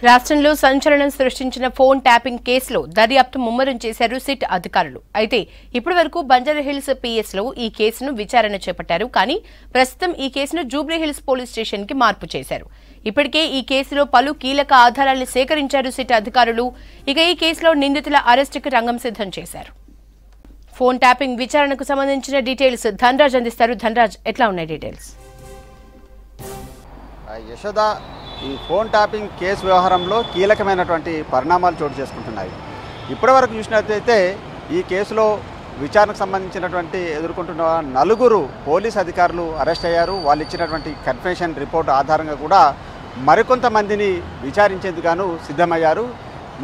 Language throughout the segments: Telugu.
రాష్ట్రంలో సంచలనం సృష్టించిన ఫోన్ ట్యాపింగ్ కేసులో దర్యాప్తు ముమ్మరం చేశారు సిట్ అధికారులు. అయితే ఇప్పటివరకు బంజారాహిల్స్ పిఎస్లో ఈ కేసును విచారణ చేపట్టారు. కానీ ప్రస్తుతం ఈ కేసును జూబ్లీహిల్స్ పోలీస్ స్టేషన్కి మార్పు చేశారు. ఇప్పటికే ఈ కేసులో పలు కీలక ఆధారాలను సేకరించారు సిట్ అధికారులు. ఇక ఈ కేసులో నిందితుల అరెస్టుకు రంగం సిద్ధం చేశారు. ఫోన్ ట్యాపింగ్ విచారణకు సంబంధించిన డీటెయిల్స్ ధనరాజ్ అందిస్తారు. ధనరాజ్, ఎట్లా ఉన్నాయి డీటెయిల్స్? యశోద, ఈ ఫోన్ ట్యాపింగ్ కేసు వ్యవహారంలో కీలకమైనటువంటి పరిణామాలు చోటు చేసుకుంటున్నాయి. ఇప్పటివరకు చూసినట్లయితే ఈ కేసులో విచారణకు సంబంధించినటువంటి ఎదుర్కొంటున్న 4 పోలీస్ అధికారులు అరెస్ట్ అయ్యారు. వాళ్ళు ఇచ్చినటువంటి కన్ఫెషన్ రిపోర్ట్ ఆధారంగా కూడా మరికొంతమందిని విచారించేందుకు సిద్ధమయ్యారు.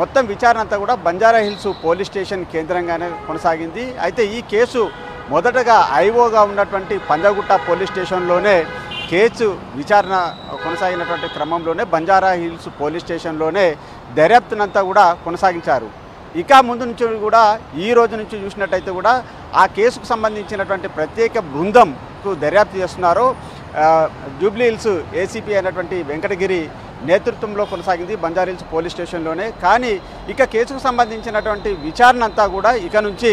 మొత్తం విచారణ అంతా కూడా బంజారాహిల్స్ పోలీస్ స్టేషన్ కేంద్రంగానే కొనసాగింది. అయితే ఈ కేసు మొదటగా ఐఓగా ఉన్నటువంటి పంజాగుట్ట పోలీస్ స్టేషన్లోనే కేసు విచారణ కొనసాగినటువంటి క్రమంలోనే బంజారాహిల్స్ పోలీస్ స్టేషన్లోనే దర్యాప్తునంతా కూడా కొనసాగించారు. ఇక ముందు నుంచి కూడా ఈ రోజు నుంచి చూసినట్టయితే కూడా ఆ కేసుకు సంబంధించినటువంటి ప్రత్యేక బృందంకు దర్యాప్తు చేస్తున్నారు. జూబ్లీహిల్స్ ఏసీపీ అయినటువంటి వెంకటగిరి నేతృత్వంలో కొనసాగింది బంజారాహిల్స్ పోలీస్ స్టేషన్లోనే. కానీ ఇక కేసుకు సంబంధించినటువంటి విచారణ అంతా కూడా ఇక నుంచి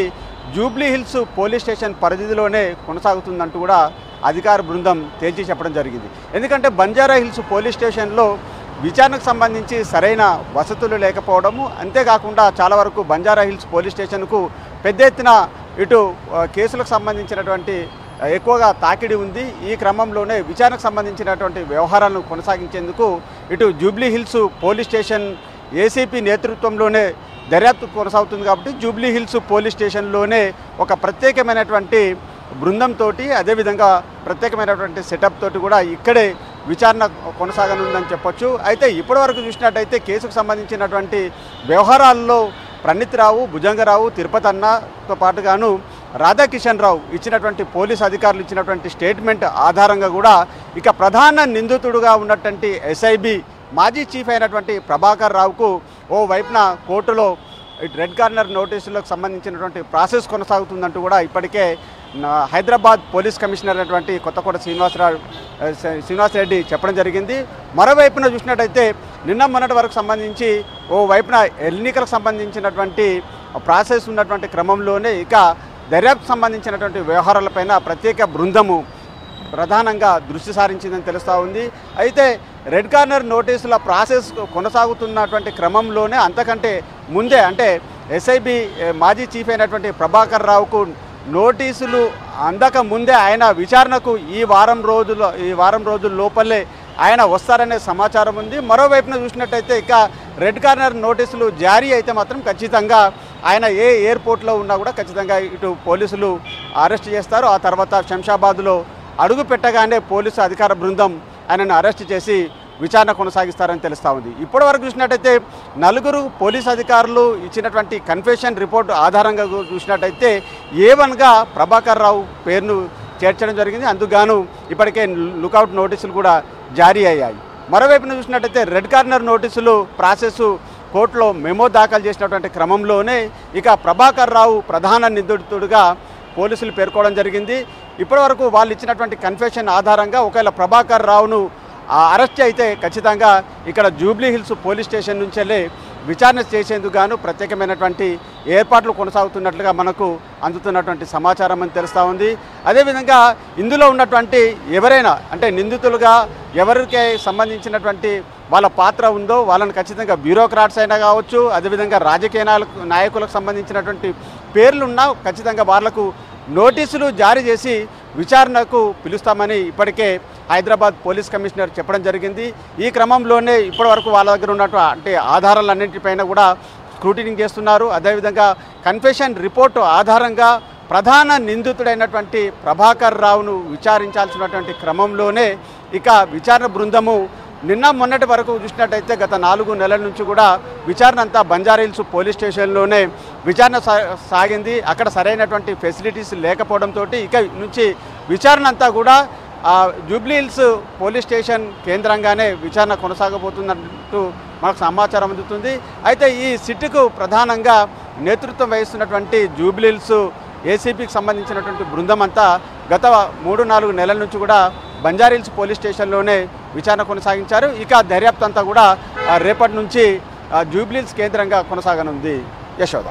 జూబ్లీహిల్స్ పోలీస్ స్టేషన్ పరిధిలోనే కొనసాగుతుందంటూ కూడా అధికార బృందం తేల్చి చెప్పడం జరిగింది. ఎందుకంటే బంజారాహిల్స్ పోలీస్ స్టేషన్లో విచారణకు సంబంధించి సరైన వసతులు లేకపోవడము, అంతేకాకుండా చాలా వరకు బంజారాహిల్స్ పోలీస్ స్టేషన్కు పెద్ద ఎత్తున ఇటు కేసులకు సంబంధించినటువంటి ఎక్కువగా తాకిడి ఉంది. ఈ క్రమంలోనే విచారణకు సంబంధించినటువంటి వ్యవహారాలను కొనసాగించేందుకు ఇటు జూబ్లీహిల్స్ పోలీస్ స్టేషన్ ఏసీపీ నేతృత్వంలోనే దర్యాప్తు కొనసాగుతుంది. కాబట్టి జూబ్లీహిల్స్ పోలీస్ స్టేషన్లోనే ఒక ప్రత్యేకమైనటువంటి బృందంతో, అదేవిధంగా ప్రత్యేకమైనటువంటి సెటప్ తోటి కూడా ఇక్కడే విచారణ కొనసాగనుందని చెప్పొచ్చు. అయితే ఇప్పటివరకు చూసినట్టయితే కేసుకు సంబంధించినటువంటి వ్యవహారాల్లో ప్రణీత్ రావు, భుజంగరావు, తిరుపతి అన్నతో పాటుగాను రాధాకిషన్ రావు ఇచ్చినటువంటి పోలీస్ అధికారులు ఇచ్చినటువంటి స్టేట్మెంట్ ఆధారంగా కూడా ఇక ప్రధాన నిందితుడుగా ఉన్నటువంటి ఎస్ఐబి మాజీ చీఫ్ అయినటువంటి ప్రభాకర్ రావుకు ఓ వైపున కోర్టులో రెడ్ కార్నర్ నోటీసులకు సంబంధించినటువంటి ప్రాసెస్ కొనసాగుతుందంటూ కూడా ఇప్పటికే హైదరాబాద్ పోలీస్ కమిషనర్ అయినటువంటి కొత్తకోట శ్రీనివాసరెడ్డి చెప్పడం జరిగింది. మరోవైపున చూసినట్టయితే నిన్న మొన్నటి వరకు సంబంధించి ఓ వైపున ఎన్నికలకు సంబంధించినటువంటి ప్రాసెస్ ఉన్నటువంటి క్రమంలోనే ఇక దర్యాప్తు సంబంధించినటువంటి వ్యవహారాలపైన ప్రత్యేక బృందము ప్రధానంగా దృష్టి సారించిందని తెలుస్తూ ఉంది. అయితే రెడ్ కార్నర్ నోటీసుల ప్రాసెస్ కొనసాగుతున్నటువంటి క్రమంలోనే అంతకంటే ముందే అంటే ఎస్ఐబి మాజీ చీఫ్ అయినటువంటి ప్రభాకర్ రావుకు నోటీసులు అందక ముందే ఆయన విచారణకు ఈ వారం రోజుల లోపలే ఆయన వస్తారనే సమాచారం ఉంది. మరోవైపున చూసినట్టయితే ఇక రెడ్ కార్నర్ నోటీసులు జారీ అయితే మాత్రం ఖచ్చితంగా ఆయన ఏ ఎయిర్పోర్ట్లో ఉన్నా కూడా ఖచ్చితంగా ఇటు పోలీసులు అరెస్ట్ చేస్తారు. ఆ తర్వాత శంషాబాద్లో అడుగు పెట్టగానే పోలీసు అధికార బృందం ఆయనను అరెస్ట్ చేసి విచారణ కొనసాగిస్తారని తెలుస్తూ ఉంది. ఇప్పటివరకు చూసినట్టయితే 4 పోలీస్ అధికారులు ఇచ్చినటువంటి కన్ఫెషన్ రిపోర్టు ఆధారంగా చూసినట్టయితే A1గా ప్రభాకర్ రావు పేరును చేర్చడం జరిగింది. అందుకుగాను ఇప్పటికే లుకౌట్ నోటీసులు కూడా జారీ అయ్యాయి. మరోవైపున చూసినట్టయితే రెడ్ కార్నర్ నోటీసులు ప్రాసెస్ కోర్టులో మెమో దాఖలు చేసినటువంటి క్రమంలోనే ఇక ప్రభాకర్ రావు ప్రధాన నిందితుడిగా పోలీసులు పేర్కోవడం జరిగింది. ఇప్పటివరకు వాళ్ళు ఇచ్చినటువంటి కన్ఫెషన్ ఆధారంగా ఒకవేళ ప్రభాకర్ రావును అరెస్ట్ అయితే ఖచ్చితంగా ఇక్కడ జూబ్లీహిల్స్ పోలీస్ స్టేషన్ నుంచి వెళ్ళి విచారణ చేసేందుకు గాను ప్రత్యేకమైనటువంటి ఏర్పాట్లు కొనసాగుతున్నట్లుగా మనకు అందుతున్నటువంటి సమాచారం అని తెలుస్తూ ఉంది. అదేవిధంగా ఇందులో ఉన్నటువంటి ఎవరైనా అంటే నిందితులుగా ఎవరికి సంబంధించినటువంటి వాళ్ళ పాత్ర ఉందో వాళ్ళని ఖచ్చితంగా బ్యూరోక్రాట్స్ అయినా కావచ్చు, అదేవిధంగా రాజకీయ నాయకులకు సంబంధించినటువంటి పేర్లున్నా ఖచ్చితంగా వాళ్లకు నోటీసులు జారీ చేసి విచారణకు పిలుస్తామని ఇప్పటికే హైదరాబాద్ పోలీస్ కమిషనర్ చెప్పడం జరిగింది. ఈ క్రమంలోనే ఇప్పటివరకు వాళ్ళ దగ్గర ఉన్నటువంటి ఆధారాలన్నింటిపైన కూడా స్క్రూటినింగ్ చేస్తున్నారు. అదేవిధంగా కన్ఫెషన్ రిపోర్టు ఆధారంగా ప్రధాన నిందితుడైనటువంటి ప్రభాకర్ రావును విచారించాల్సినటువంటి క్రమంలోనే ఇక విచారణ బృందము నిన్న మొన్నటి వరకు చూసినట్టయితే గత 4 నెలల నుంచి కూడా విచారణ అంతా బంజారాహిల్స్ పోలీస్ స్టేషన్లోనే విచారణ సాగింది. అక్కడ సరైనటువంటి ఫెసిలిటీస్ లేకపోవడంతో ఇక నుంచి విచారణ అంతా కూడా జూబ్లీహిల్స్ పోలీస్ స్టేషన్ కేంద్రంగానే విచారణ కొనసాగబోతున్నట్టు మనకు సమాచారం అందుతుంది. అయితే ఈ సిట్కు ప్రధానంగా నేతృత్వం వహిస్తున్నటువంటి జూబ్లీహిల్స్ ఏసీపీకి సంబంధించినటువంటి బృందం అంతా గత 3-4 నెలల నుంచి కూడా బంజారాహిల్స్ పోలీస్ స్టేషన్లోనే విచారణ కొనసాగించారు. ఇక దర్యాప్తు అంతా కూడా రేపటి నుంచి జూబ్లీహిల్స్ కేంద్రంగా కొనసాగనుంది. యశోద.